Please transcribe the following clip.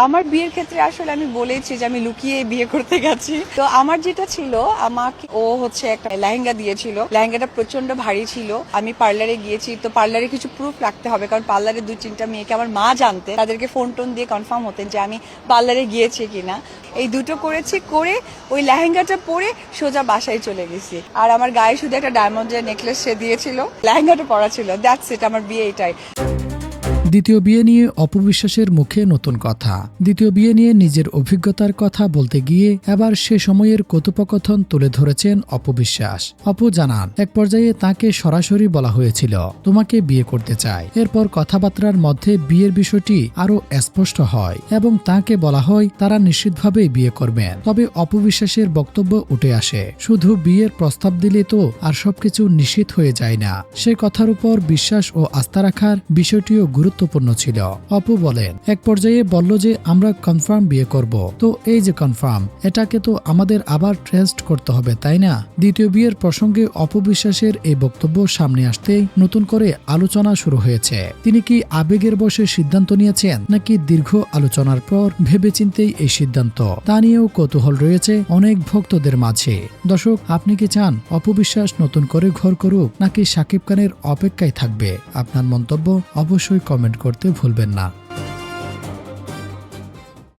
আমার বিয়ের ক্ষেত্রে আসলে আমি বলেছি যে আমি লুকিয়ে বিয়ে করতে গেছি। তো আমার যেটা ছিল, আমাকে ও হচ্ছে একটা লেহেঙ্গা দিয়েছিল। লেহেঙ্গাটা প্রচন্ড ভারী ছিল। আমি পার্লারে গিয়েছি, তো পার্লারে কিছু প্রুফ রাখতে হবে, কারণ পার্লারে 2-3টা মেয়েকে আমার মা জানতে, তাদেরকে ফোন টোন দিয়ে কনফার্ম হতেন যে আমি পার্লারে গিয়েছি কিনা। এই দুটো করেছি, করে ওই লেহেঙ্গাটা পরে সোজা বাসায় চলে গেছি। আর আমার গায়ে শুধু একটা ডায়মন্ডের নেকলেস সে দিয়েছিল, লেহেঙ্গাটা পরা ছিল। দ্যাটস ইট, আমার বিয়ে এটাই। দ্বিতীয় বিয়ে নিয়ে অপু বিশ্বাসের মুখে নতুন কথা। দ্বিতীয় বিয়ে নিয়ে নিজের অভিজ্ঞতার কথা বলতে গিয়ে এবার সে সময়ের কথোপকথন তুলে ধরেছেন অপু বিশ্বাস। অপু জানান, এক পর্যায়ে তাকে সরাসরি বলা হয়েছিল তোমাকে বিয়ে করতে চাই। এরপর কথাবার্তার মধ্যে বিয়ের বিষয়টি আরো স্পষ্ট হয় এবং তাকে বলা হয় তারা নিশ্চিতভাবেই বিয়ে করবেন। তবে অপু বিশ্বাসের বক্তব্য উঠে আসে, শুধু বিয়ের প্রস্তাব দিলে তো আর সবকিছু নিশ্চিত হয়ে যায় না। সে কথার উপর বিশ্বাস ও আস্থা রাখার বিষয়টিও গুরুত্বপূর্ণ ছিল। অপু বলেন, এক পর্যায়ে বলল যে আমরা কনফার্ম বিয়ে করব। তো এই যে কনফার্ম, এটাকে তো আমাদের আবার টেস্ট করতে হবে, তাই না? দ্বিতীয় বিয়ের প্রসঙ্গে অপু বিশ্বাসের এই বক্তব্য সামনে আসতেই নতুন করে আলোচনা শুরু হয়েছে। তিনি কি আবেগের বশে সিদ্ধান্ত নিয়েছেন, নাকি দীর্ঘ আলোচনার পর ভেবেচিন্তেই এই সিদ্ধান্ত, তা নিয়েও কৌতূহল রয়েছে অনেক ভক্তদের মাঝে। দর্শক, আপনি কি চান অপু বিশ্বাস নতুন করে ঘর করুক, নাকি শাকিব খানের অপেক্ষায় থাকবে? আপনার মন্তব্য অবশ্যই কমেন্ট করতে ভুলবেন না।